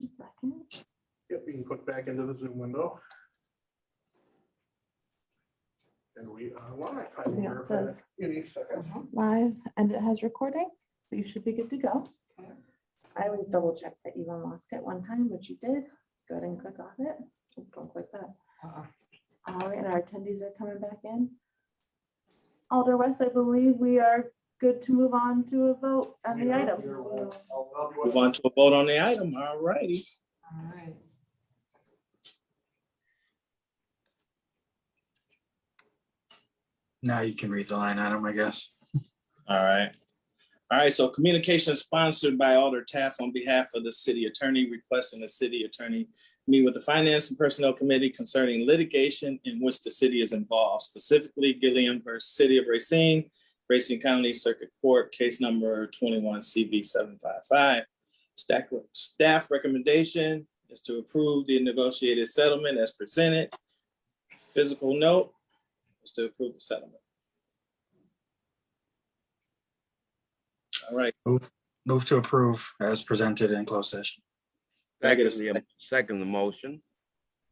Second. Yep, you can click back into the Zoom window. And we are live. I will See how it verify says. any second. Live, and it has recording, so you should be good to go. I always double check that you unlocked it one time, which you did. Go ahead and click off it. Oh, don't click that. All right, our attendees are coming back in. Alder West, I believe we are good to move on to a vote on the item. Move on to a vote on the item. All righty. All right. Now you can read the line item, I guess. All right. All right, so communication sponsored by Alder Taft on behalf of the city attorney, requesting the city attorney meet with the Finance and Personnel Committee concerning litigation in which the city is involved, specifically Gilliam versus City of Racine, Racine County Circuit Court, case number 21 CV 755. Staff recommendation is to approve the negotiated settlement as presented. Physical note is to approve the settlement. All right. Move to approve as presented in closed session. Second the motion.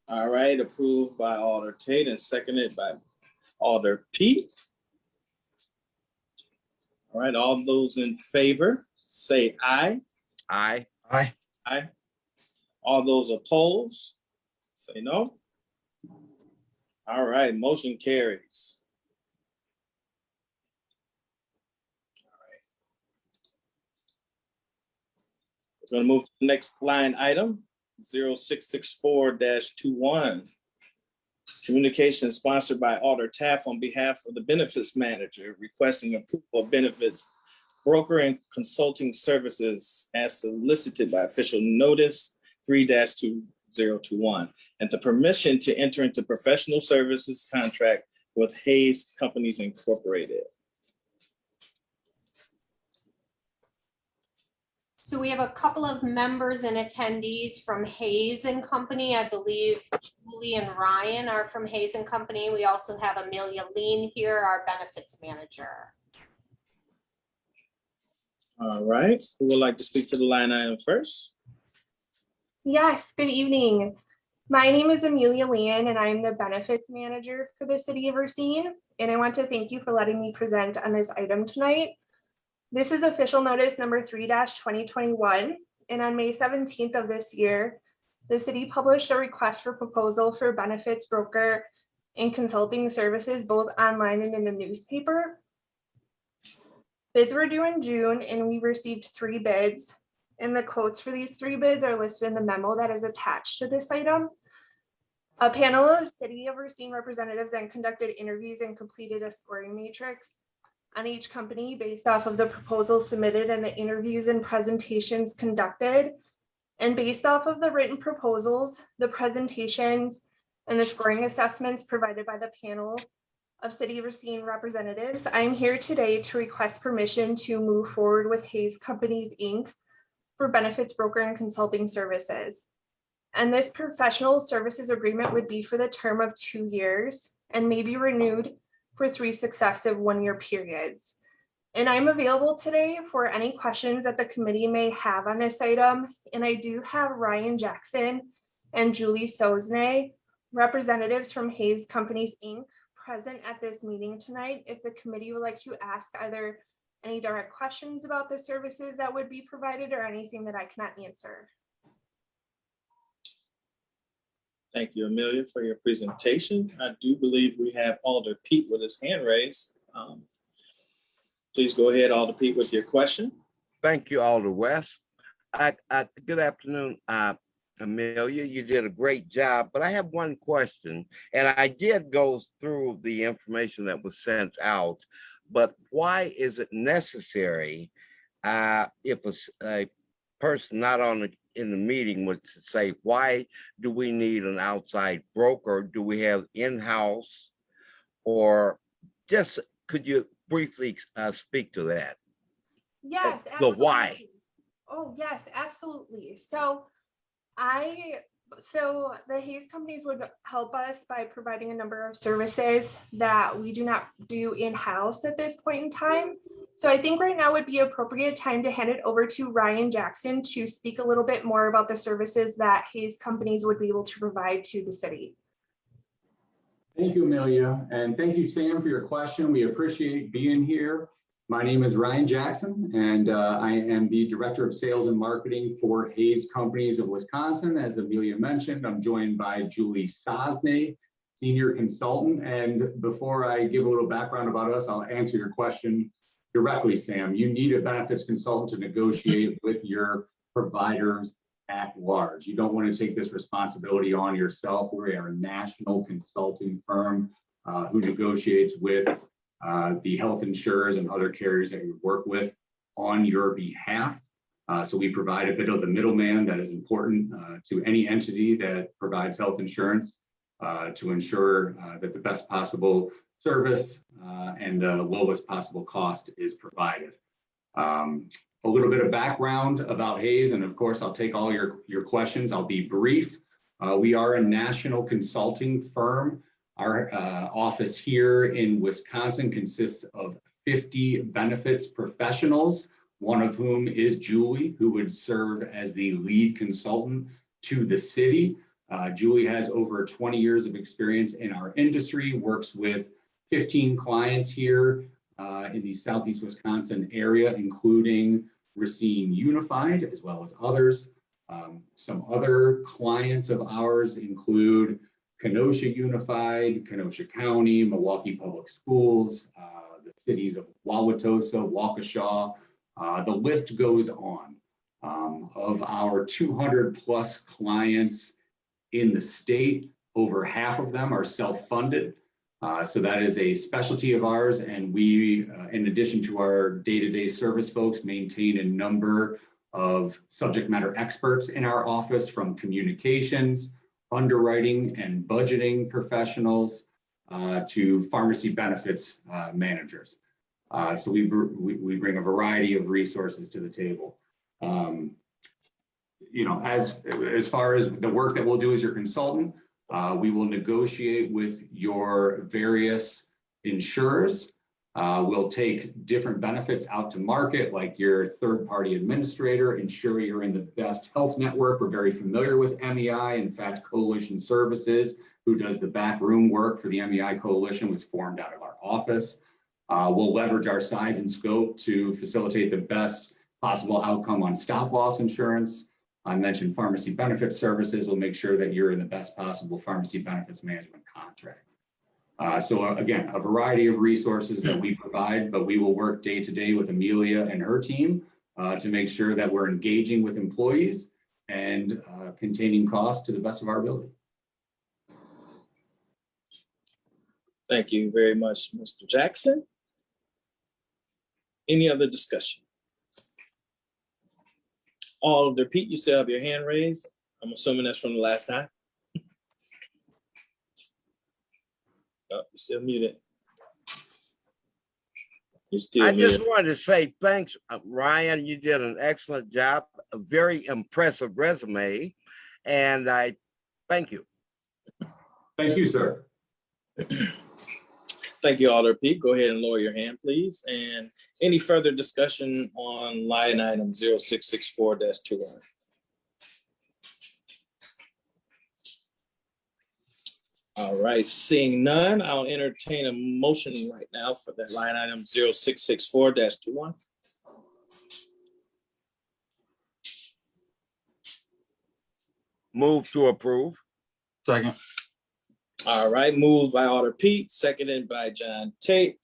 All right, approved by Alder Tate and seconded by Alder Pete. All right, all those in favor, say aye. Aye. Aye. Aye. All those opposed, say no. All right, motion carries. We're going to move to the next line item, 0664-21. Communication sponsored by Alder Taft on behalf of the benefits manager, requesting approval of benefits broker and consulting services as solicited by official notice 3-2021, and the permission to enter into professional services contract with Hayes Companies Incorporated. So we have a couple of members and attendees from Hayes and Company. I believe Julie and Ryan are from Hayes and Company. We also have Amelia Lean here, our benefits manager. All right, who would like to speak to the line item first? Yes, good evening. My name is Amelia Leon and I'm the benefits manager for the city of Racine. And I want to thank you for letting me present on this item tonight. This is official notice number 3-2021. And on May 17th of this year, the city published a request for proposal for benefits broker and consulting services, both online and in the newspaper. Bids were due in June and we received 3 bids. And the quotes for these 3 bids are listed in the memo that is attached to this item. A panel of City of Racine representatives then conducted interviews and completed a scoring matrix on each company based off of the proposals submitted and the interviews and presentations conducted. And based off of the written proposals, the presentations, and the scoring assessments provided by the panel of City of Racine representatives, I'm here today to request permission to move forward with Hayes Companies, Inc. for benefits broker and consulting services. And this professional services agreement would be for the term of 2 years and may be renewed for 3 successive 1-year periods. And I'm available today for any questions that the committee may have on this item. And I do have Ryan Jackson and Julie Sosnay, representatives from Hayes Companies, Inc., present at this meeting tonight. If the committee would like to ask either any direct questions about the services that would be provided or anything that I cannot answer. Thank you, Amelia, for your presentation. I do believe we have Alder Pete with his hand raised. Please go ahead, Alder Pete, with your question. Thank you, Alder West. Good afternoon, Amelia. You did a great job, but I have one question, and I did go through the information that was sent out, but why is it necessary if a person not in the meeting would say, why do we need an outside broker? Do we have in-house? Or just could you briefly speak to that? Yes, The absolutely. why? Oh, yes, absolutely. So the Hayes Companies would help us by providing a number of services that we do not do in-house at this point in time. So I think right now would be appropriate time to hand it over to Ryan Jackson to speak a little bit more about the services that Hayes companies would be able to provide to the city. Thank you, Amelia, and thank you, Sam, for your question. We appreciate being here. My name is Ryan Jackson, and I am the Director of Sales and Marketing for Hayes Companies of Wisconsin. As Amelia mentioned, I'm joined by Julie Sosnay, Senior Consultant. And before I give a little background about us, I'll answer your question directly, Sam. You need a benefits consultant to negotiate with your providers at large. You don't want to take this responsibility on yourself. We are a national consulting firm who negotiates with the health insurers and other carriers that you work with on your behalf. So we provide a bit of the middleman that is important to any entity that provides health insurance to ensure that the best possible service and the lowest possible cost is provided. A little bit of background about Hayes, and of course, I'll take all your questions. I'll be brief. We are a national consulting firm. Our office here in Wisconsin consists of 50 benefits professionals, one of whom is Julie, who would serve as the lead consultant to the city. Julie has over 20 years of experience in our industry, works with 15 clients here in the Southeast Wisconsin area, including Racine Unified, as well as others. Some other clients of ours include Kenosha Unified, Kenosha County, Milwaukee Public Schools, the cities of Wauwatosa, Waukesha. The list goes on. Of our 200 plus clients in the state, over half of them are self-funded. So that is a specialty of ours. And we, in addition to our day-to-day service folks, maintain a number of subject matter experts in our office, from communications, underwriting and budgeting professionals to pharmacy benefits managers. So we bring a variety of resources to the table. As far as the work that we'll do as your consultant, we will negotiate with your various insurers. We'll take different benefits out to market, like your third-party administrator, ensure you're in the best health network. We're very familiar with MEI. In fact, Coalition Services, who does the backroom work for the MEI Coalition, was formed out of our office. We'll leverage our size and scope to facilitate the best possible outcome on stop-loss insurance. I mentioned pharmacy benefit services. We'll make sure that you're in the best possible pharmacy benefits management contract. So again, a variety of resources that we provide, but we will work day to day with Amelia and her team to make sure that we're engaging with employees and containing costs to the best of our ability. Thank you very much, Mr. Jackson. Any other discussion? Alder Pete, you still have your hand raised. I'm assuming that's from the last time. Oh, you're still muted. You're still I muted. just wanted to say thanks, Ryan. You did an excellent job, a very impressive resume, and I thank you. Thank you, sir. Thank you, Alder Pete. Go ahead and lower your hand, please. And any further discussion on line item 0664-21? All right, seeing none, I'll entertain a motion right now for that line item 0664-21. Move to approve. Second. All right, moved by Alder Pete, seconded by John Tate.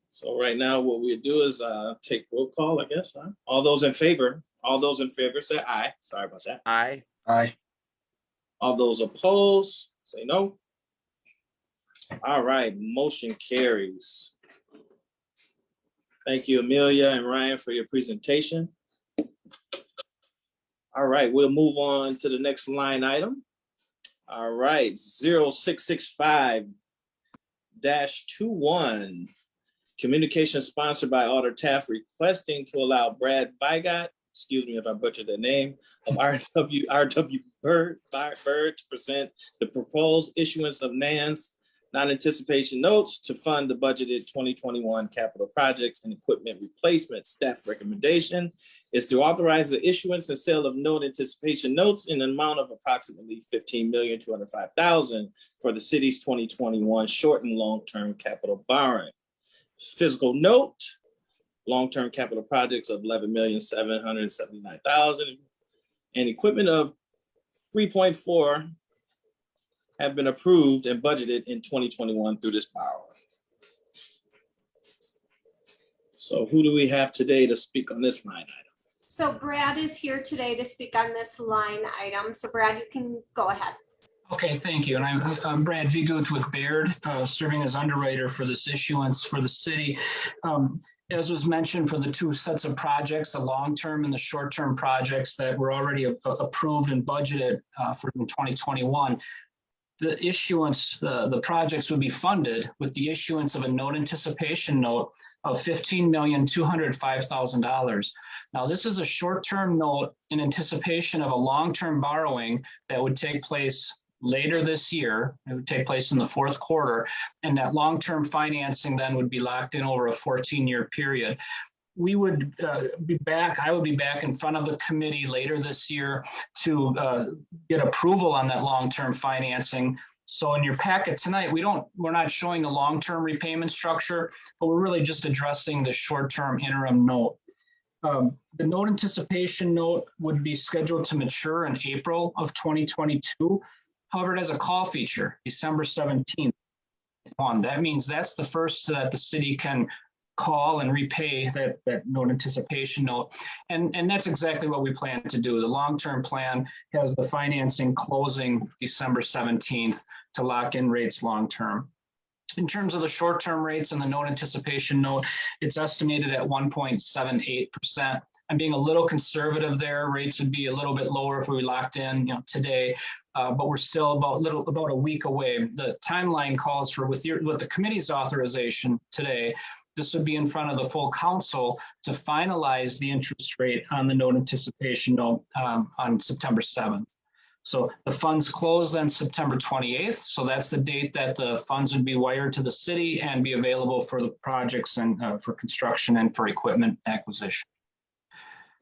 So right now, what we do is take roll call, I guess. Huh? All those in favor say aye. Sorry about that. Aye. Aye. All those opposed, say no. All right, motion carries. Thank you, Amelia and Ryan, for your presentation. All right, we'll move on to the next line item. All right, 0665-21. Communication sponsored by Alder Taft requesting to allow Brad Bygott, excuse me if I butchered the name, of RW Bird to present the proposed issuance of NANS non-anticipation notes to fund the budgeted 2021 capital projects and equipment replacement. Staff recommendation is to authorize the issuance and sale of note anticipation notes in an amount of approximately $15,205,000 for the city's 2021 short and long-term capital borrowing. Physical note, long-term capital projects of $11,779,000 and equipment of 3.4 have been approved and budgeted in 2021 through this borrower. So who do we have today to speak on this line item? So Brad is here today to speak on this line item. So Brad, you can go ahead. Okay, thank you. And I'm Brad Vigut with Baird, serving as underwriter for this issuance for the city. As was mentioned, for the two sets of projects, the long-term and the short-term projects that were already approved and budgeted for 2021, the issuance, the projects would be funded with the issuance of a note anticipation note of $15,205,000. Now, this is a short-term note in anticipation of a long-term borrowing that would take place later this year. It would take place in the fourth quarter, and that long-term financing then would be locked in over a 14-year period. We would be back, I would be back in front of the committee later this year to get approval on that long-term financing. So in your packet tonight, we're not showing the long-term repayment structure, but we're really just addressing the short-term interim note. The note anticipation note would be scheduled to mature in April of 2022. However, it has a call feature, December 17th. That means that's the first that the city can call and repay that note anticipation note. And that's exactly what we plan to do. The long-term plan has the financing closing December 17th to lock in rates long-term. In terms of the short-term rates and the note anticipation note, it's estimated at 1.78%. I'm being a little conservative there. Rates would be a little bit lower if we locked in, today, but we're still about a week away. The timeline calls for with the committee's authorization today, this would be in front of the full council to finalize the interest rate on the note anticipation note on September 7th. So the funds close then September 28th. So that's the date that the funds would be wired to the city and be available for the projects and for construction and for equipment acquisition.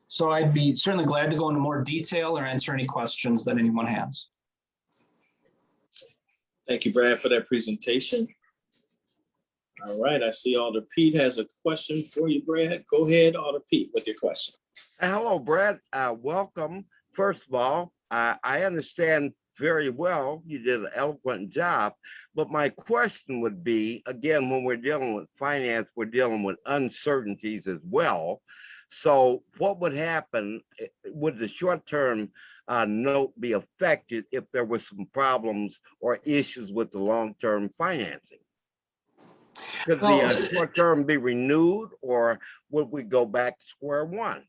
So I'd be certainly glad to go into more detail or answer any questions that anyone has. Thank you, Brad, for that presentation. All right, I see Alder Pete has a question for you, Brad. Go ahead, Alder Pete, with your question. Hello, Brad. Welcome. First of all, I understand very well. You did an eloquent job. But my question would be, again, when we're dealing with finance, we're dealing with uncertainties as well. So what would happen? Would the short-term note be affected if there were some problems or issues with the long-term financing? Could the short term be renewed, or would we go back to square one?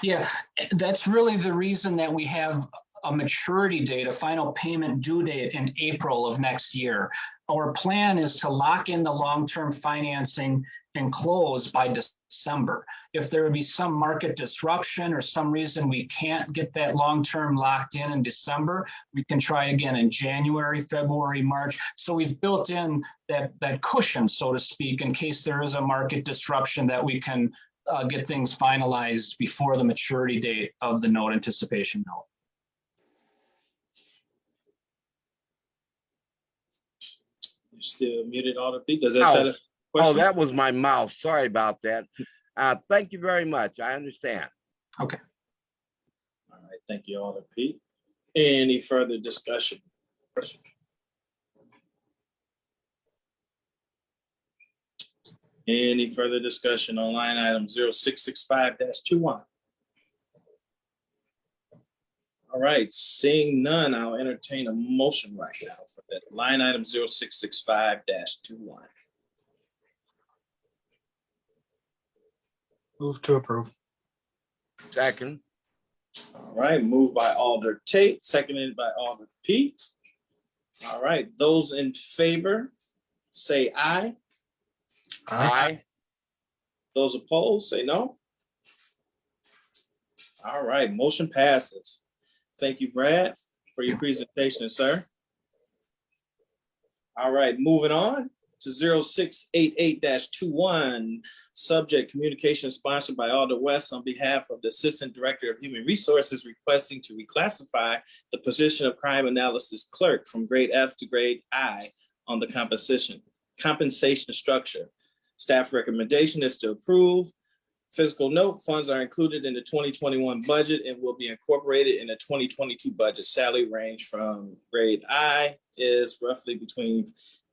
Yeah, that's really the reason that we have a maturity date, a final payment due date in April of next year. Our plan is to lock in the long-term financing and close by December. If there would be some market disruption or some reason we can't get that long-term locked in December, we can try again in January, February, March. So we've built in that cushion, so to speak, in case there is a market disruption that we can get things finalized before the maturity date of the note anticipation note. You're still muted, Alder Pete. Does that satisfy? Oh, that was my mouth. Sorry about that. Thank you very much. I understand. Okay. All right. Thank you, Alder Pete. Any further discussion? Any further discussion on line item 0665-21? All right. Seeing none, I'll entertain a motion right now for that line item 0665-21. Move to approve. Second. All right, moved by Alder Tate, seconded by Alder Pete. All right, those in favor, say aye. Aye. Those opposed, say no. All right, motion passes. Thank you, Brad, for your presentation, sir. All right, moving on to 0688-21, subject communication sponsored by Alder West on behalf of the Assistant Director of Human Resources requesting to reclassify the position of crime analysis clerk from grade F to grade I on the compensation structure. Staff recommendation is to approve. Fiscal note, funds are included in the 2021 budget and will be incorporated in the 2022 budget. Salary range from grade I is roughly between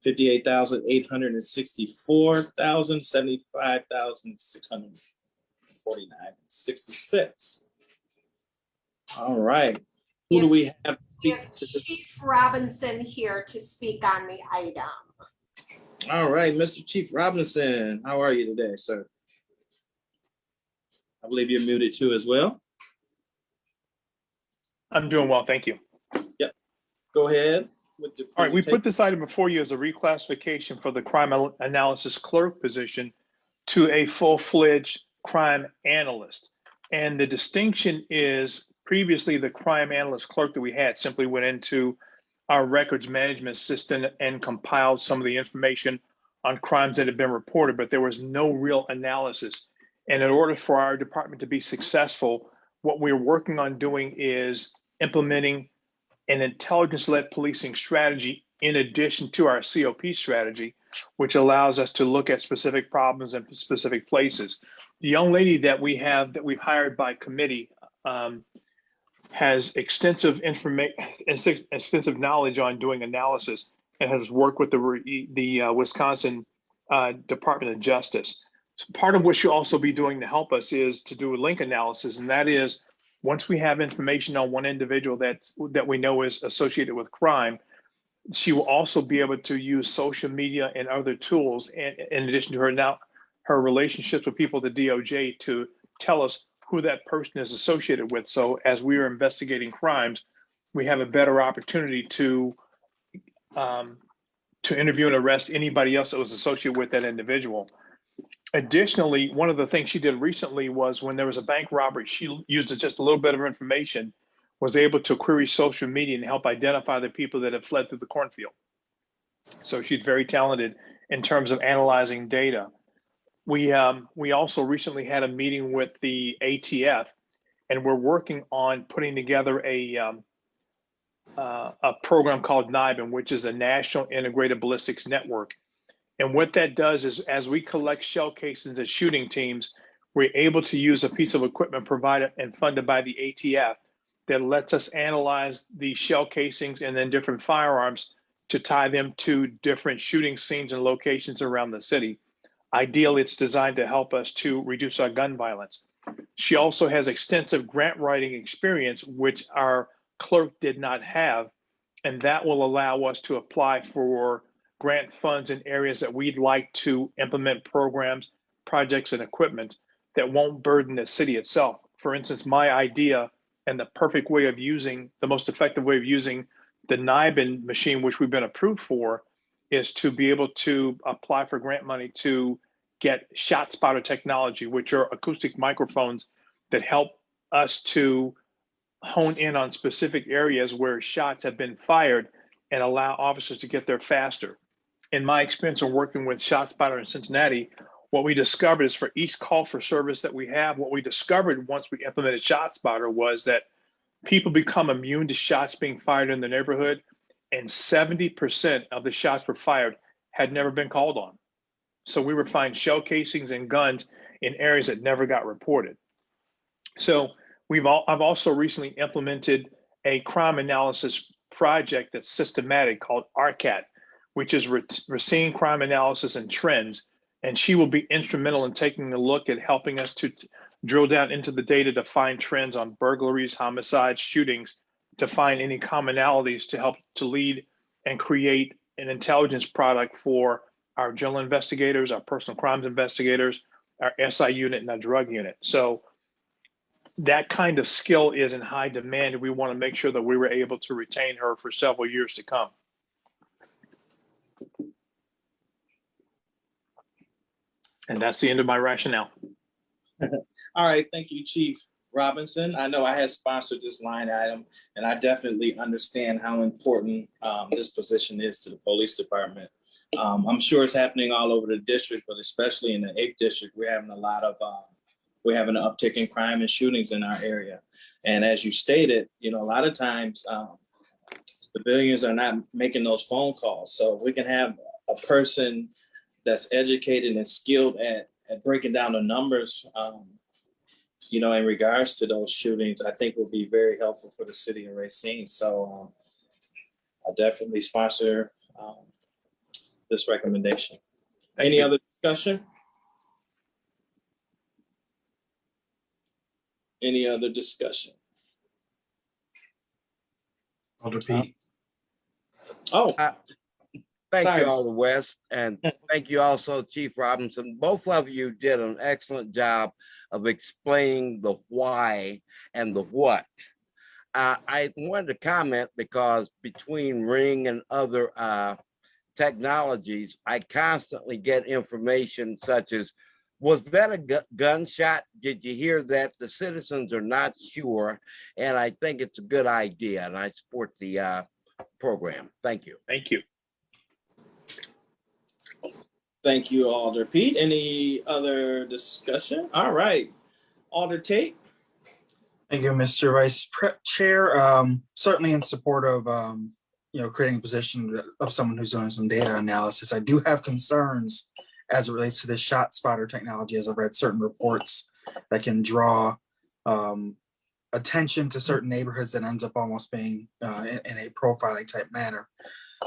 58,864,000, 75,649.66. All right. Who do we have? We have Chief Robinson here to speak on the item. All right, Mr. Chief Robinson, how are you today, sir? I believe you're muted too as well. I'm doing well, thank you. Yep. Go ahead with the All right, we presentation. put this item before you as a reclassification for the crime analysis clerk position to a full-fledged crime analyst. And the distinction is previously the crime analyst clerk that we had simply went into our records management system and compiled some of the information on crimes that had been reported, but there was no real analysis. And in order for our department to be successful, what we're working on doing is implementing an intelligence-led policing strategy in addition to our COP strategy, which allows us to look at specific problems in specific places. The young lady that we've hired by committee has extensive knowledge on doing analysis and has worked with the Wisconsin Department of Justice. So part of what she'll also be doing to help us is to do a link analysis, and that is once we have information on one individual that we know is associated with crime, she will also be able to use social media and other tools, and in addition to her relationships with people at the DOJ, to tell us who that person is associated with. So as we are investigating crimes, we have a better opportunity to interview and arrest anybody else that was associated with that individual. Additionally, one of the things she did recently was when there was a bank robbery, she used just a little bit of information, was able to query social media and help identify the people that have fled through the cornfield. So she's very talented in terms of analyzing data. We also recently had a meeting with the ATF, and we're working on putting together a program called NIBIN, which is a National Integrated Ballistics Network. And what that does is, as we collect shell casings at shooting teams, we're able to use a piece of equipment provided and funded by the ATF that lets us analyze the shell casings and then different firearms to tie them to different shooting scenes and locations around the city. Ideally, it's designed to help us to reduce our gun violence. She also has extensive grant writing experience, which our clerk did not have, and that will allow us to apply for grant funds in areas that we'd like to implement programs, projects, and equipment that won't burden the city itself. For instance, my idea and the most effective way of using the NIBIN machine, which we've been approved for, is to be able to apply for grant money to get shot spotter technology, which are acoustic microphones that help us to hone in on specific areas where shots have been fired and allow officers to get there faster. In my experience of working with ShotSpotter in Cincinnati, what we discovered is for each call for service that we have, what we discovered once we implemented ShotSpotter was that people become immune to shots being fired in the neighborhood, and 70% of the shots were fired had never been called on. So we were finding shell casings and guns in areas that never got reported. So I've also recently implemented a crime analysis project that's systematic called RCAT, which is Racine Crime Analysis and Trends. And she will be instrumental in taking a look at helping us to drill down into the data to find trends on burglaries, homicides, shootings, to find any commonalities to help to lead and create an intelligence product for our general investigators, our personal crimes investigators, our SI unit, and our drug unit. So that kind of skill is in high demand, and we want to make sure that we were able to retain her for several years to come. And that's the end of my rationale. All right, thank you, Chief. Robinson. I know I had sponsored this line item, and I definitely understand how important this position is to the police department. I'm sure it's happening all over the district, but especially in the 8th district, we're having we're having an uptick in crime and shootings in our area. And as you stated, a lot of times civilians are not making those phone calls. So if we can have a person that's educated and skilled at breaking down the numbers, in regards to those shootings, I think will be very helpful for the city of Racine. So I definitely sponsor this recommendation. Any other discussion? Any other discussion? Alder Pete. Oh, Thank Sorry. you, Alder West, and thank you also, Chief Robinson. Both of you did an excellent job of explaining the why and the what. I wanted to comment because between Ring and other technologies, I constantly get information such as, was that a gunshot? Did you hear that? The citizens are not sure, and I think it's a good idea, and I support the program. Thank you. Thank you. thank you, Alder Pete. Any other discussion? All right, Alder Tate. Thank you, Mr. Vice Chair. Certainly in support of creating a position of someone who's doing some data analysis. I do have concerns as it relates to this shot spotter technology, as I've read certain reports that can draw attention to certain neighborhoods that ends up almost being in a profiling type manner.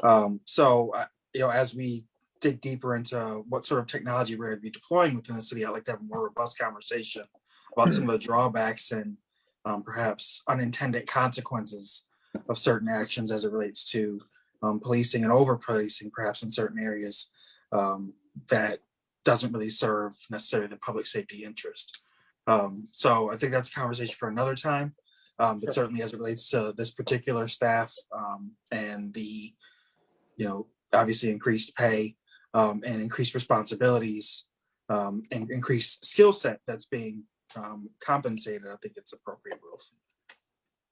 As we dig deeper into what sort of technology we're going to be deploying within the city, I'd like to have a more robust conversation about some of the drawbacks and perhaps unintended consequences of certain actions as it relates to policing and over policing, perhaps in certain areas that doesn't really serve necessarily the public safety interest. So I think that's a conversation for another time. But certainly as it relates to this particular staff and the, obviously increased pay and increased responsibilities and increased skill set that's being compensated, I think it's appropriate move.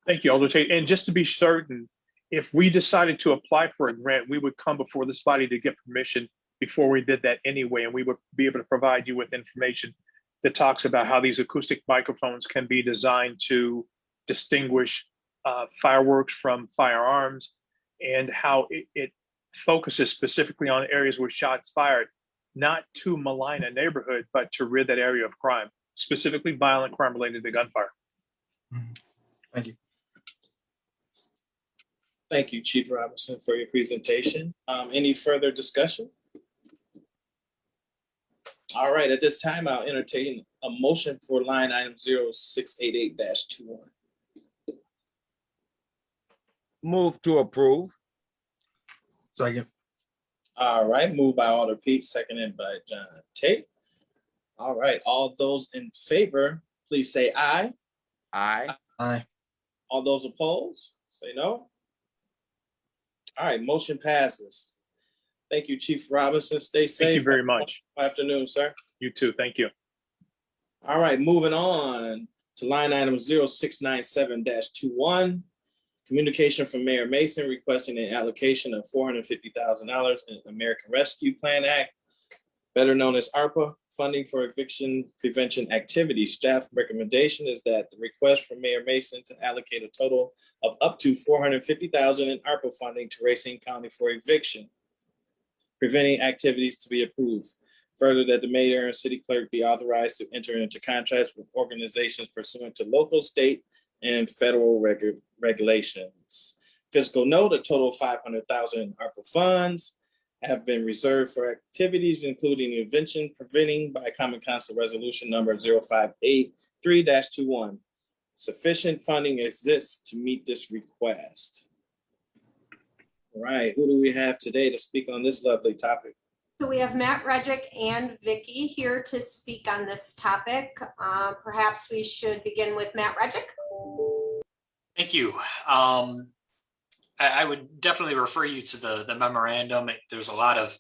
Thank you, Alder Tate. And just to be certain, if we decided to apply for a grant, we would come before this body to get permission before we did that anyway, and we would be able to provide you with information that talks about how these acoustic microphones can be designed to distinguish fireworks from firearms, and how it focuses specifically on areas where shots fired, not to malign a neighborhood, but to rid that area of crime, specifically violent crime related to gunfire. Thank you. Thank you, Chief Robinson, for your presentation. Any further discussion? All right, at this time, I'll entertain a motion for line item 0688-21. Move to approve. Second. All right, moved by Alder Pete, seconded by John Tate. All right, all those in favor, please say aye. Aye. Aye. All those opposed, say no. All right, motion passes. Thank you, Chief Robinson. Stay safe. Thank you very much. Good afternoon, sir. You too. Thank you. All right, moving on to line item 0697-21. Communication from Mayor Mason requesting an allocation of $450,000 in American Rescue Plan Act, better known as ARPA, funding for eviction prevention activities. Staff recommendation is that the request from Mayor Mason to allocate a total of up to $450,000 in ARPA funding to Racine County for eviction preventing activities to be approved. Further, that the mayor and city clerk be authorized to enter into contracts with organizations pursuant to local, state, and federal regulations. Fiscal note, a total of $500,000 in ARPA funds have been reserved for activities including invention preventing by Common Council Resolution number 0583-21. Sufficient funding exists to meet this request. All right, who do we have today to speak on this lovely topic? So we have Matt Regic and Vicky here to speak on this topic. Perhaps we should begin with Matt Regic. Thank you. I would definitely refer you to the memorandum. There's a lot of,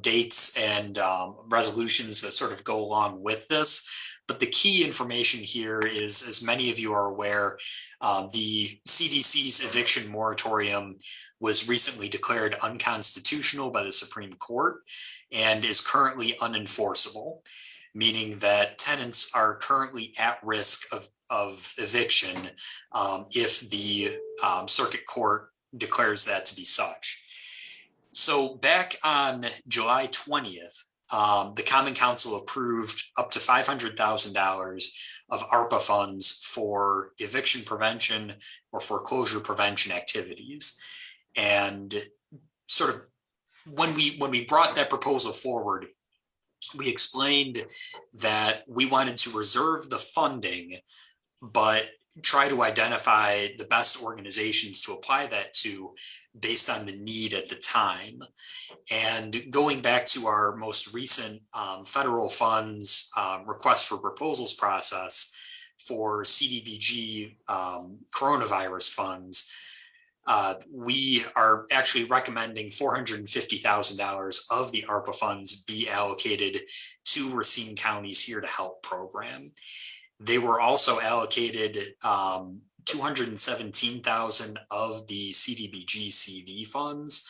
dates and resolutions that sort of go along with this. But the key information here is, as many of you are aware, the CDC's eviction moratorium was recently declared unconstitutional by the Supreme Court and is currently unenforceable, meaning that tenants are currently at risk of eviction if the circuit court declares that to be such. So back on July 20th, the Common Council approved up to $500,000 of ARPA funds for eviction prevention or foreclosure prevention activities. And sort of when we brought that proposal forward, we explained that we wanted to reserve the funding, but try to identify the best organizations to apply that to based on the need at the time. And going back to our most recent federal funds request for proposals process for CDBG coronavirus funds, we are actually recommending $450,000 of the ARPA funds be allocated to Racine County's Here to Help program. They were also allocated $217,000 of the CDBG CV funds,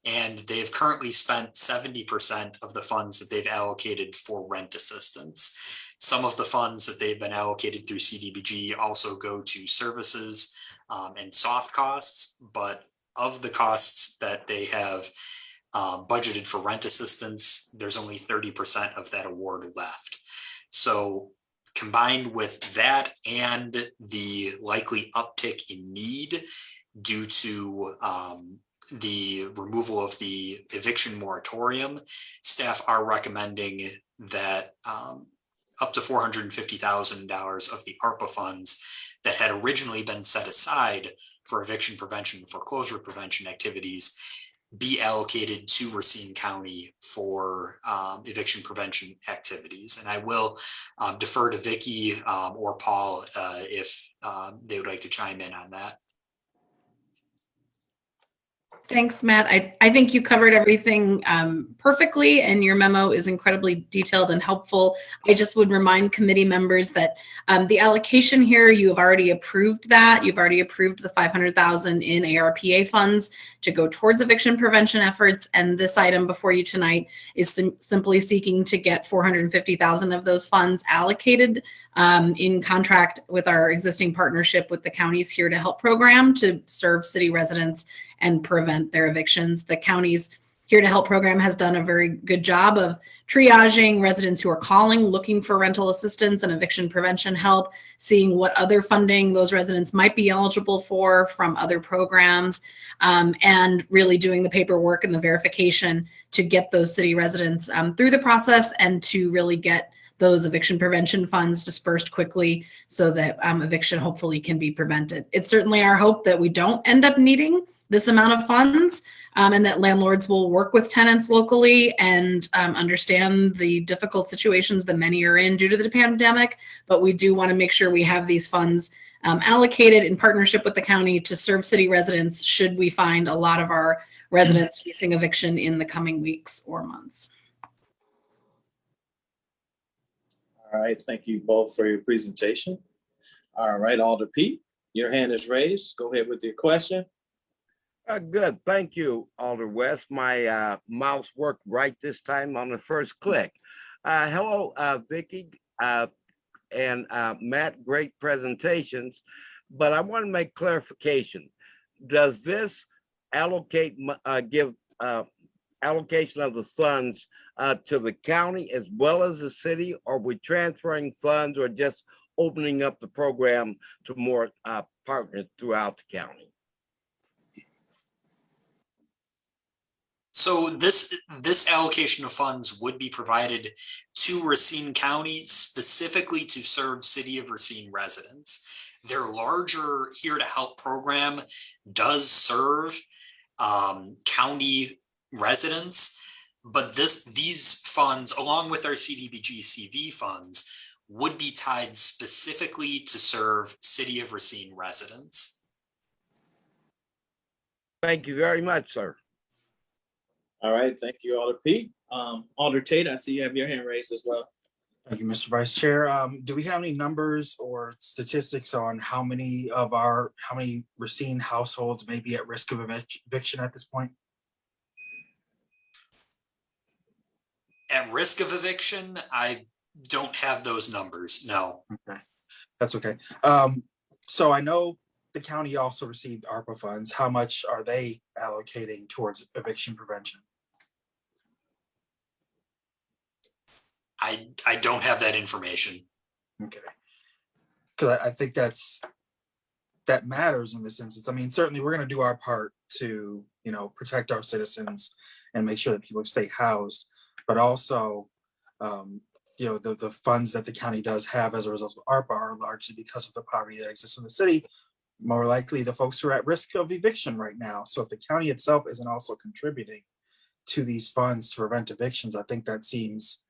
and they've currently spent 70% of the funds that they've allocated for rent assistance. Some of the funds that they've been allocated through CDBG also go to services and soft costs, but of the costs that they have budgeted for rent assistance, there's only 30% of that award left. So combined with that and the likely uptick in need due to the removal of the eviction moratorium, staff are recommending that up to $450,000 of the ARPA funds that had originally been set aside for eviction prevention and foreclosure prevention activities be allocated to Racine County for eviction prevention activities. And I will defer to Vicki or Paul if they would like to chime in on that. Thanks, Matt. I think you covered everything perfectly, and your memo is incredibly detailed and helpful. I just would remind committee members that the allocation here, you have already approved that. You've already approved the $500,000 in ARPA funds to go towards eviction prevention efforts, and this item before you tonight is simply seeking to get $450,000 of those funds allocated in contract with our existing partnership with the county's Here to Help program to serve city residents and prevent their evictions. The county's Here to Help program has done a very good job of triaging residents who are calling, looking for rental assistance and eviction prevention help, seeing what other funding those residents might be eligible for from other programs, and really doing the paperwork and the verification to get those city residents through the process and to really get those eviction prevention funds dispersed quickly so that eviction hopefully can be prevented. It's certainly our hope that we don't end up needing this amount of funds and that landlords will work with tenants locally and understand the difficult situations that many are in due to the pandemic. But we do want to make sure we have these funds allocated in partnership with the county to serve city residents should we find a lot of our residents facing eviction in the coming weeks or months. All right, thank you both for your presentation. All right, Alder Pete, your hand is raised. Go ahead with your question. Good, thank you, Alder West. My mouse worked right this time on the first click. Hello, Vicki and Matt, great presentations, but I want to make clarification. Does this allocate, give allocation of the funds to the county as well as the city, or are we transferring funds or just opening up the program to more partners throughout the county? So this allocation of funds would be provided to Racine County specifically to serve City of Racine residents. Their larger Here to Help program does serve county residents, but these funds, along with our CDBG CV funds, would be tied specifically to serve City of Racine residents. Thank you very much, sir. All right, thank you, Alder Pete. Alder Tate, I see you have your hand raised as well. Thank you, Mr. Vice Chair. Do we have any numbers or statistics on how many Racine households may be at risk of eviction at this point? At risk of eviction, I don't have those numbers, no. Okay, that's okay. So I know the county also received ARPA funds. How much are they allocating towards eviction prevention? I don't have that information. Okay. Because I think that matters in this instance. I mean, certainly we're going to do our part to, protect our citizens and make sure that people stay housed, but also, the funds that the county does have as a result of ARPA are largely because of the poverty that exists in the city. More likely the folks who are at risk of eviction right now. So if the county itself isn't also contributing to these funds to prevent evictions, I think that seems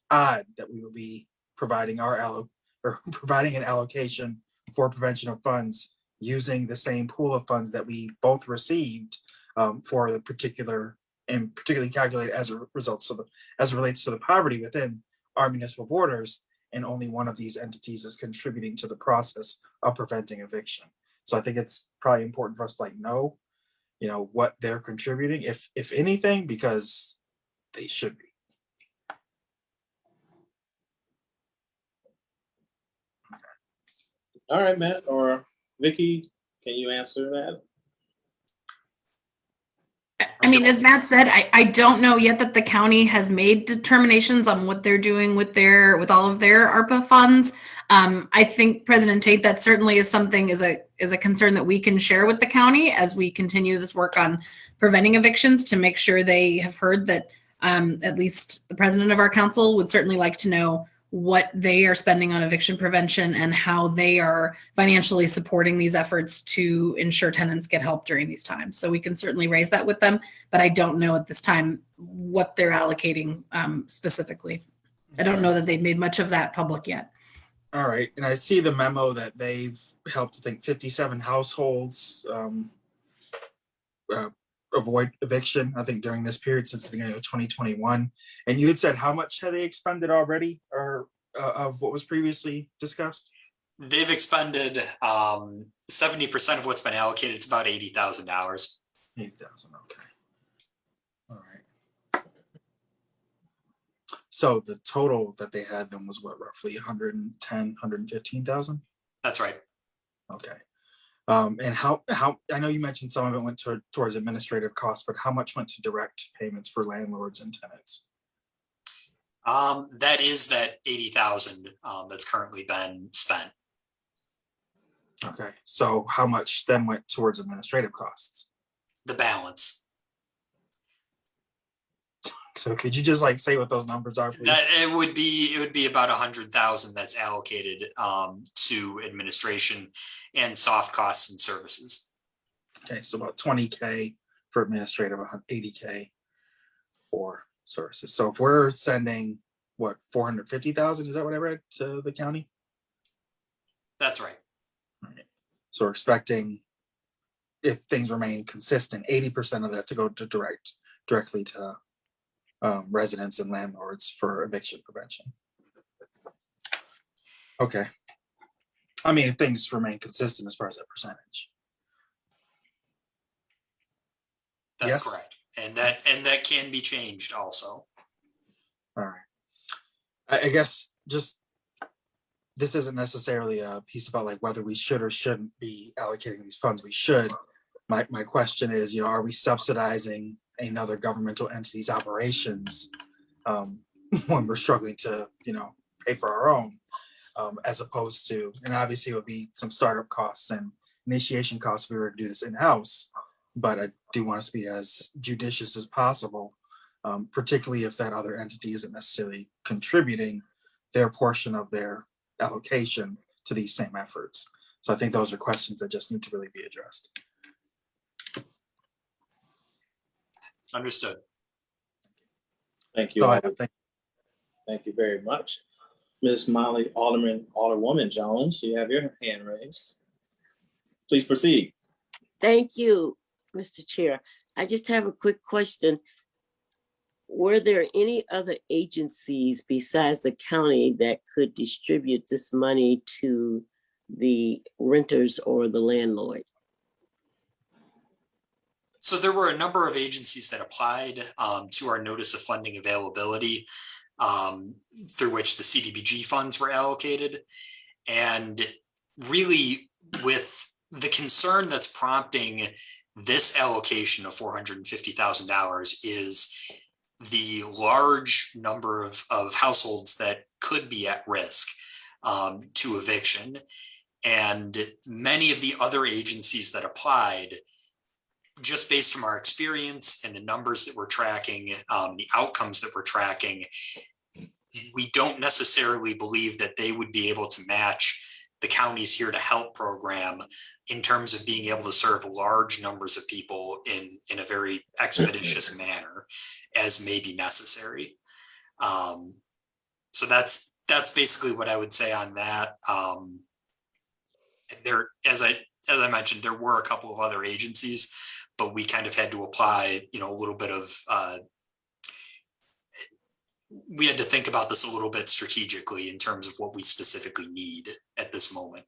odd that we would be providing providing an allocation for prevention of funds using the same pool of funds that we both received for the particularly calculated as a result. So as it relates to the poverty within our municipal borders, and only one of these entities is contributing to the process of preventing eviction. So I think it's probably important for us to know, what they're contributing, if anything, because they should be. All right, Matt or Vicky, can you answer that? I mean, as Matt said, I don't know yet that the county has made determinations on what they're doing with all of their ARPA funds. I think President Tate, that certainly is something is a concern that we can share with the county as we continue this work on preventing evictions, to make sure they have heard that at least the president of our council would certainly like to know what they are spending on eviction prevention and how they are financially supporting these efforts to ensure tenants get help during these times. So we can certainly raise that with them, but I don't know at this time what they're allocating specifically. I don't know that they've made much of that public yet. All right, and I see the memo that they've helped, I think, 57 households avoid eviction, I think, during this period since the beginning of 2021. And you had said how much have they expended already, or of what was previously discussed? They've expended 70% of what's been allocated. It's about $80,000. 80,000, okay. All right. So the total that they had then was what, roughly 110, 115,000? That's right. Okay. And how I know you mentioned some of it went towards administrative costs, but how much went to direct payments for landlords and tenants? That is that 80,000 that's currently been spent. Okay, so how much then went towards administrative costs? The balance. So could you just say what those numbers are, please? That it would be about 100,000 that's allocated to administration and soft costs and services. Okay, so about 20K for administrative, 80K for services. So if we're sending what, 450,000, is that what I read, to the county? That's right. All right. So we're expecting, if things remain consistent, 80% of that to go to directly to residents and landlords for eviction prevention. Okay. I mean, if things remain consistent as far as that percentage. That's Yes? correct. And that can be changed also. All right. I guess just, this isn't necessarily a piece about whether we should or shouldn't be allocating these funds. We should. My question is, are we subsidizing another governmental entity's operations when we're struggling to, pay for our own, as opposed to, and obviously it would be some startup costs and initiation costs if we were to do this in-house, but I do want us to be as judicious as possible, particularly if that other entity isn't necessarily contributing their portion of their allocation to these same efforts. So I think those are questions that just need to really be addressed. Understood. Thank you. Thank you very much. Ms. Molly Alderwoman Jones, you have your hand raised. Please proceed. Thank you, Mr. Chair. I just have a quick question. were there any other agencies besides the county that could distribute this money to the renters or the landlord? So there were a number of agencies that applied to our notice of funding availability, through which the CDBG funds were allocated. And really, with the concern that's prompting this allocation of $450,000 is the large number of households that could be at risk to eviction. And many of the other agencies that applied, just based from our experience and the numbers that we're tracking, the outcomes that we're tracking, we don't necessarily believe that they would be able to match the County's Here to Help program in terms of being able to serve large numbers of people in a very expeditious manner as may be necessary. So that's basically what I would say on that. There, as I mentioned, there were a couple of other agencies, but we kind of had to apply, a little bit of, we had to think about this a little bit strategically in terms of what we specifically need at this moment.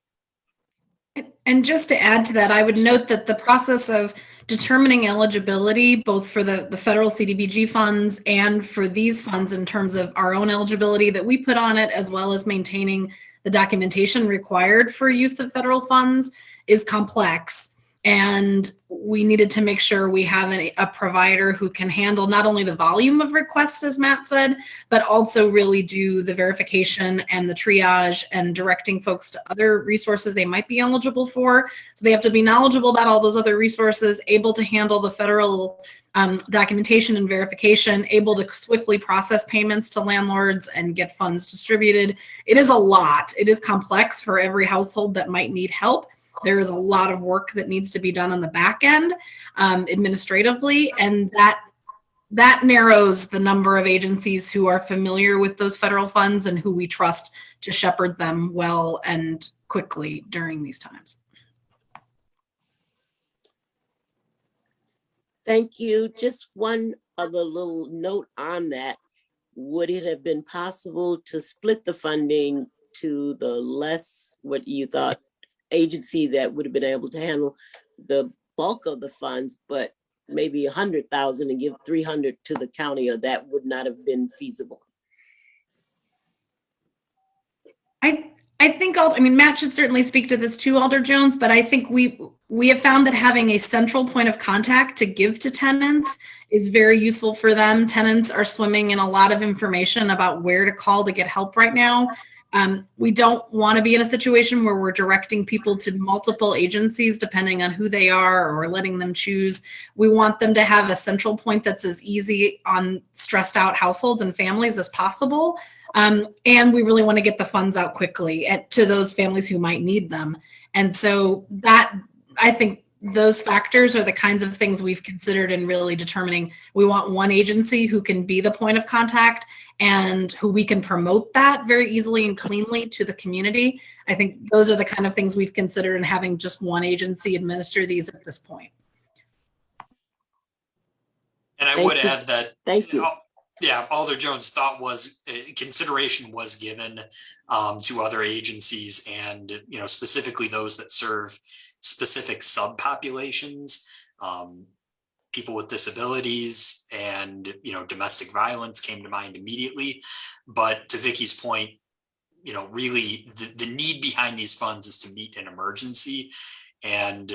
And just to add to that, I would note that the process of determining eligibility, both for the federal CDBG funds and for these funds in terms of our own eligibility that we put on it, as well as maintaining the documentation required for use of federal funds, is complex. And we needed to make sure we have a provider who can handle not only the volume of requests, as Matt said, but also really do the verification and the triage and directing folks to other resources they might be eligible for. So they have to be knowledgeable about all those other resources, able to handle the federal documentation and verification, able to swiftly process payments to landlords and get funds distributed. It is a lot. It is complex for every household that might need help. There is a lot of work that needs to be done on the back end administratively, and that narrows the number of agencies who are familiar with those federal funds and who we trust to shepherd them well and quickly during these times. Thank you. Just one other little note on that. Would it have been possible to split the funding to the less, what you thought, agency that would have been able to handle the bulk of the funds, but maybe 100,000 and give 300 to the county, or that would not have been feasible? I think Matt should certainly speak to this too, Alder Jones, but I think we have found that having a central point of contact to give to tenants is very useful for them. Tenants are swimming in a lot of information about where to call to get help right now. We don't want to be in a situation where we're directing people to multiple agencies depending on who they are or letting them choose. We want them to have a central point that's as easy on stressed out households and families as possible. And we really want to get the funds out quickly to those families who might need them. And so I think those factors are the kinds of things we've considered in really determining we want one agency who can be the point of contact and who we can promote that very easily and cleanly to the community. I think those are the kind of things we've considered in having just one agency administer these at this point. And I would add that, thank you. Yeah, Alder Jones' thought was consideration was given to other agencies, and specifically those that serve specific subpopulations, people with disabilities, and domestic violence came to mind immediately. But to Vicky's point, really the need behind these funds is to meet an emergency, and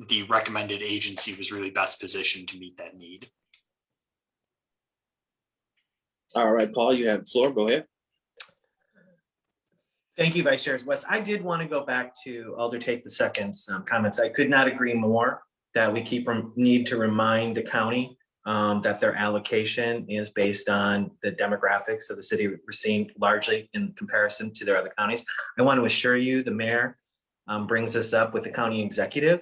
the recommended agency was really best positioned to meet that need. All right, Paul, you have the floor. Go ahead. Thank you, Vice Chair West. I did want to go back to Alder Take the Second's comments. I could not agree more that we need to remind the county that their allocation is based on the demographics of the city of Racine, largely in comparison to their other counties. I want to assure you the mayor brings this up with the county executive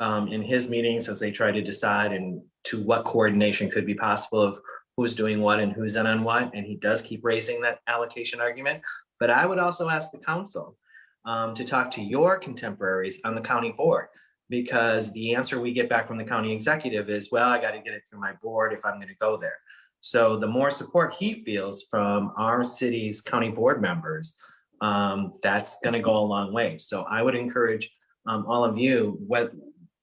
in his meetings as they try to decide and to what coordination could be possible of who's doing what and who's in on what, and he does keep raising that allocation argument. But I would also ask the council to talk to your contemporaries on the county board, because the answer we get back from the county executive is, well, I got to get it through my board if I'm going to go there. So the more support he feels from our city's county board members, that's going to go a long way. So I would encourage all of you,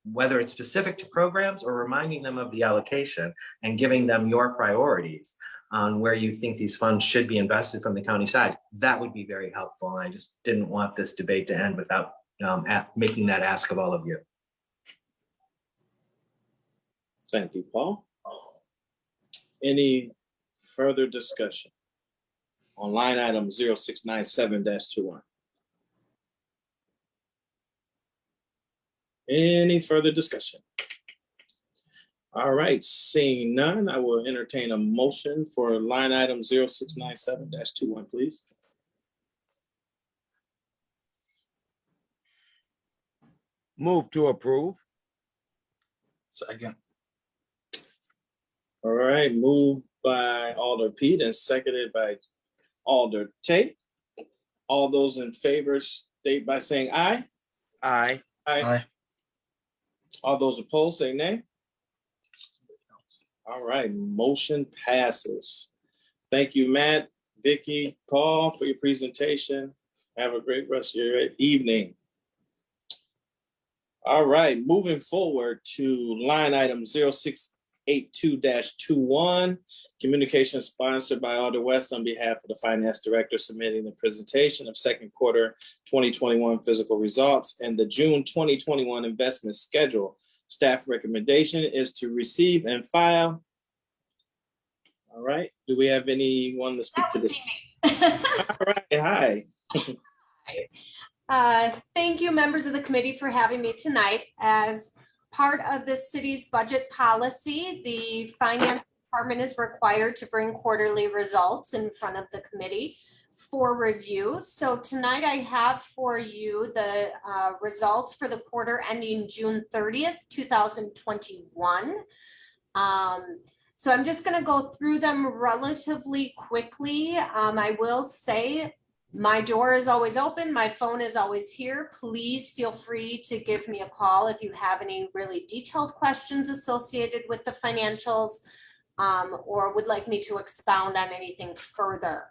whether it's specific to programs or reminding them of the allocation and giving them your priorities on where you think these funds should be invested from the county side, that would be very helpful. And I just didn't want this debate to end without making that ask of all of you. Thank you, Paul. Any further discussion on line item 0697-21? Any further discussion? All right, seeing none, I will entertain a motion for line item 0697-21, please. Move to approve. Second. All right, moved by Alder Pete and seconded by Alder Tate. All those in favor state by saying aye. Aye. Aye. All those opposed say nay. All right, motion passes. Thank you, Matt, Vicky, Paul, for your presentation. Have a great rest of your evening. All right, moving forward to line item 0682-21, communication sponsored by Alder West on behalf of the Finance Director, submitting the presentation of second quarter 2021 physical results and the June 2021 investment schedule. Staff recommendation is to receive and file. All right, do we have anyone to speak to this? All right, hi. Thank you, members of the committee, for having me tonight. As part of the city's budget policy, the finance department is required to bring quarterly results in front of the committee for review. So tonight I have for you the results for the quarter ending June 30th, 2021. So I'm just going to go through them relatively quickly. I will say my door is always open. My phone is always here. Please feel free to give me a call if you have any really detailed questions associated with the financials or would like me to expound on anything further.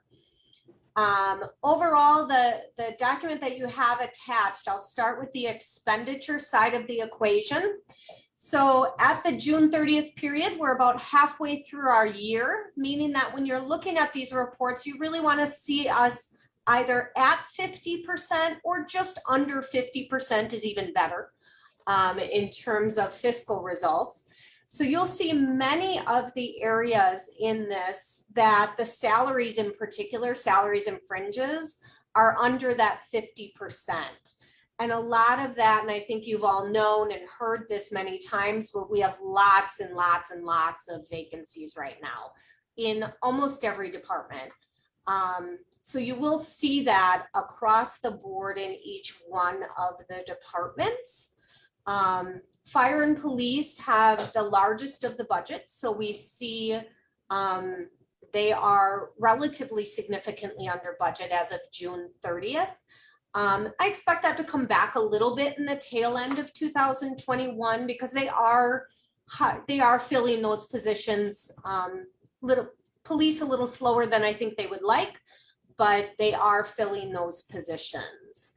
Overall, the document that you have attached, I'll start with the expenditure side of the equation. So at the June 30th period, we're about halfway through our year, meaning that when you're looking at these reports, you really want to see us either at 50% or just under 50% is even better in terms of fiscal results. So you'll see many of the areas in this that the salaries in particular, salaries and fringes, are under that 50%. And a lot of that, and I think you've all known and heard this many times, but we have lots and lots and lots of vacancies right now in almost every department. So you will see that across the board in each one of the departments. Fire and police have the largest of the budgets. So we see they are relatively significantly under budget as of June 30th. I expect that to come back a little bit in the tail end of 2021 because they are filling those positions police a little slower than I think they would like, but they are filling those positions.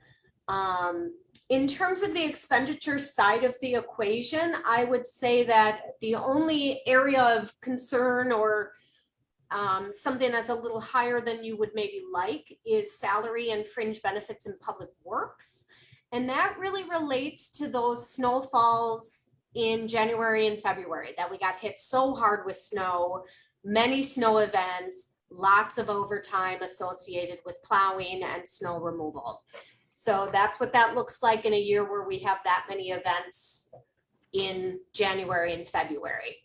In terms of the expenditure side of the equation, I would say that the only area of concern or something that's a little higher than you would maybe like is salary and fringe benefits in public works. And that really relates to those snowfalls in January and February that we got hit so hard with snow, many snow events, lots of overtime associated with plowing and snow removal. So that's what that looks like in a year where we have that many events in January and February.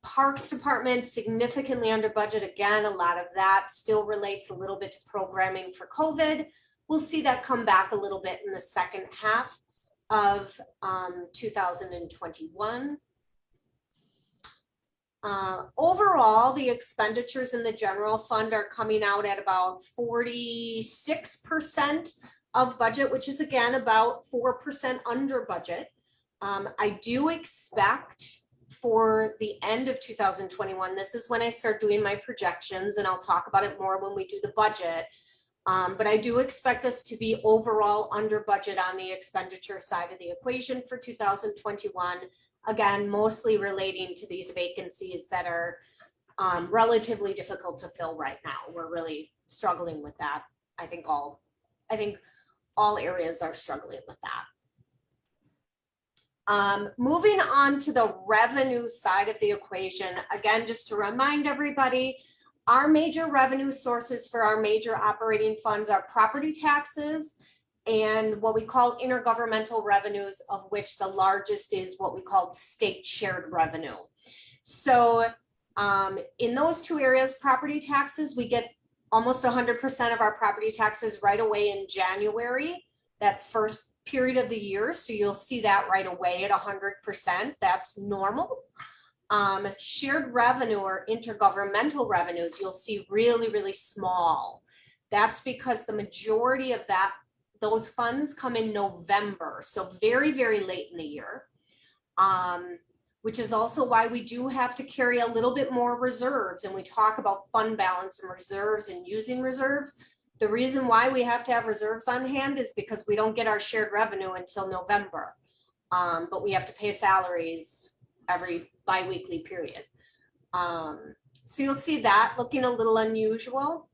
Parks Department significantly under budget. Again, a lot of that still relates a little bit to programming for COVID. We'll see that come back a little bit in the second half of 2021. Overall, the expenditures in the general fund are coming out at about 46% of budget, which is again about 4% under budget. I do expect for the end of 2021, this is when I start doing my projections, and I'll talk about it more when we do the budget. But I do expect us to be overall under budget on the expenditure side of the equation for 2021. Again, mostly relating to these vacancies that are relatively difficult to fill right now. We're really struggling with that. I think all areas are struggling with that. Moving on to the revenue side of the equation, again, just to remind everybody, our major revenue sources for our major operating funds are property taxes and what we call intergovernmental revenues, of which the largest is what we call state shared revenue. So in those two areas, property taxes, we get almost 100% of our property taxes right away in January, that first period of the year. So you'll see that right away at 100%. That's normal. Shared revenue or intergovernmental revenues, you'll see really, really small. That's because the majority of those funds come in November, so very, very late in the year, which is also why we do have to carry a little bit more reserves. And we talk about fund balance and reserves and using reserves. The reason why we have to have reserves on hand is because we don't get our shared revenue until November, but we have to pay salaries every bi-weekly period. So you'll see that looking a little unusual.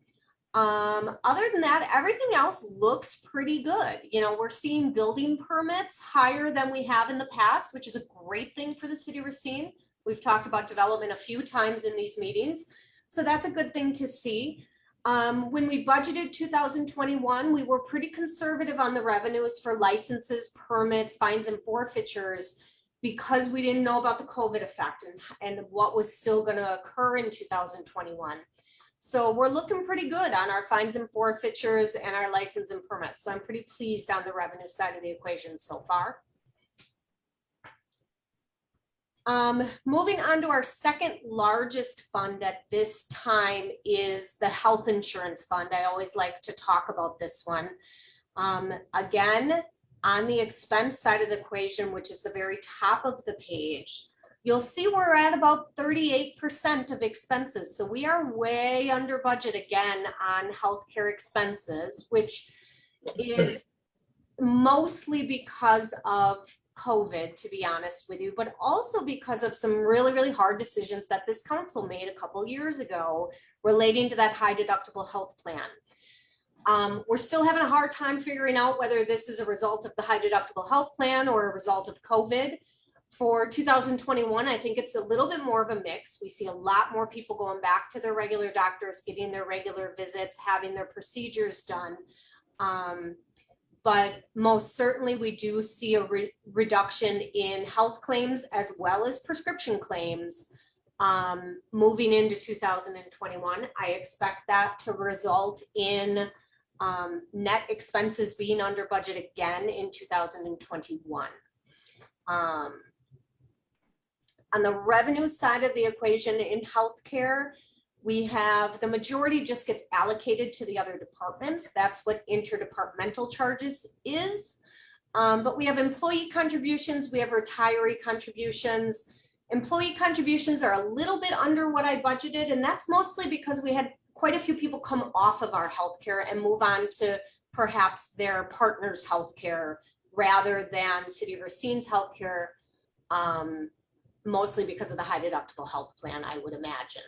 Other than that, everything else looks pretty good. You know, we're seeing building permits higher than we have in the past, which is a great thing for the city of Racine. We've talked about development a few times in these meetings, so that's a good thing to see. When we budgeted 2021, we were pretty conservative on the revenues for licenses, permits, fines, and forfeitures, because we didn't know about the COVID effect and what was still going to occur in 2021. So we're looking pretty good on our fines and forfeitures and our license and permits. So I'm pretty pleased on the revenue side of the equation so far. Moving on to our second largest fund at this time is the health insurance fund. I always like to talk about this one. Again, on the expense side of the equation, which is the very top of the page, you'll see we're at about 38% of expenses. So we are way under budget again on healthcare expenses, which is mostly because of COVID, to be honest with you, but also because of some really, really hard decisions that this council made a couple years ago relating to that high deductible health plan. We're still having a hard time figuring out whether this is a result of the high deductible health plan or a result of COVID. For 2021, I think it's a little bit more of a mix. We see a lot more people going back to their regular doctors, getting their regular visits, having their procedures done. But most certainly we do see a reduction in health claims as well as prescription claims moving into 2021. I expect that to result in net expenses being under budget again in 2021. On the revenue side of the equation in healthcare, we have the majority just gets allocated to the other departments. That's what interdepartmental charges is. But we have employee contributions, we have retiree contributions. Employee contributions are a little bit under what I budgeted, and that's mostly because we had quite a few people come off of our healthcare and move on to perhaps their partner's healthcare rather than City of Racine's healthcare, mostly because of the high deductible health plan, I would imagine.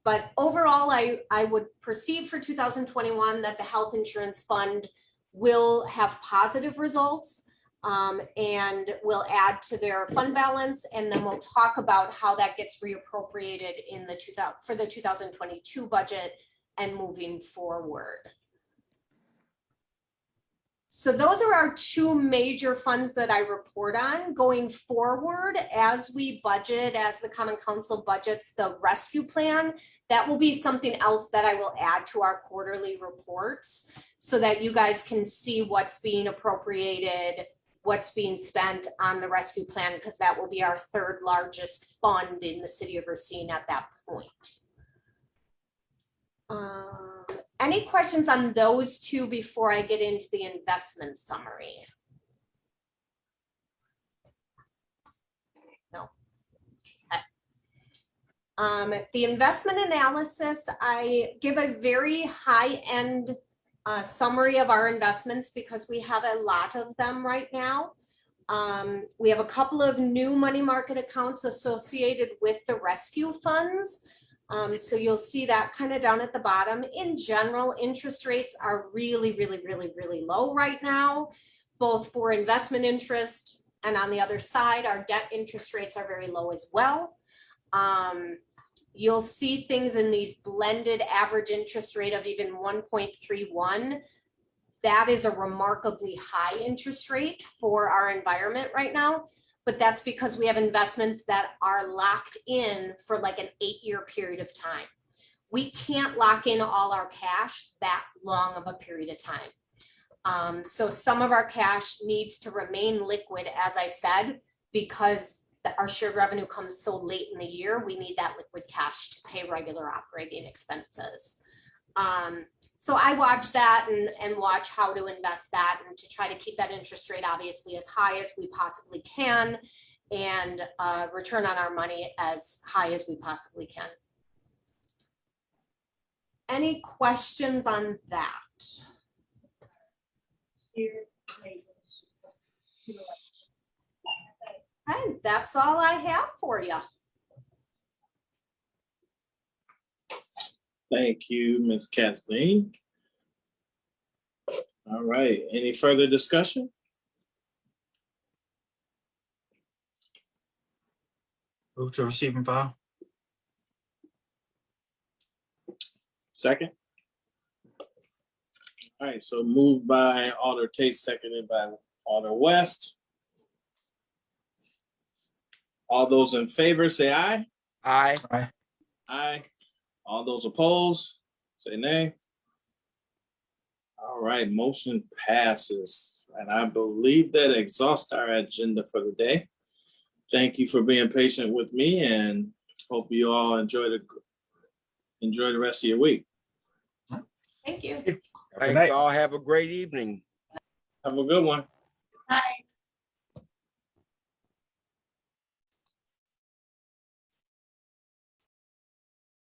But overall, I would perceive for 2021 that the health insurance fund will have positive results and will add to their fund balance. And then we'll talk about how that gets reappropriated in the for the 2022 budget and moving forward. So those are our two major funds that I report on. Going forward, as we budget, as the Common Council budgets the rescue plan, that will be something else that I will add to our quarterly reports so that you guys can see what's being appropriated, what's being spent on the rescue plan, because that will be our third largest fund in the City of Racine at that point. Any questions on those two before I get into the investment summary? The investment analysis, I give a very high-end summary of our investments because we have a lot of them right now. We have a couple of new money market accounts associated with the rescue funds. So you'll see that kind of down at the bottom. In general, interest rates are really, really, really, really low right now, both for investment interest and on the other side, our debt interest rates are very low as well. You'll see things in these blended average interest rate of even 1.31. That is a remarkably high interest rate for our environment right now. But that's because we have investments that are locked in for like an 8-year period of time. We can't lock in all our cash that long of a period of time. So some of our cash needs to remain liquid, as I said, because our shared revenue comes so late in the year, we need that liquid cash to pay regular operating expenses. So I watch that and watch how to invest that and to try to keep that interest rate obviously as high as we possibly can and return on our money as high as we possibly can. Any questions on that? Okay, that's all I have for you. Thank you, Ms. Kathleen. All right, any further discussion? Move to receive and file. Second? All right, so moved by Alder Tate, seconded by Alder West. All those in favor, say aye. Aye. Aye. Aye. All those opposed, say nay. All right, motion passes. And I believe that exhausts our agenda for the day. Thank you for being patient with me and hope you all enjoy the rest of your week. Thank you. Thanks, all. Have a great evening. Have a good one.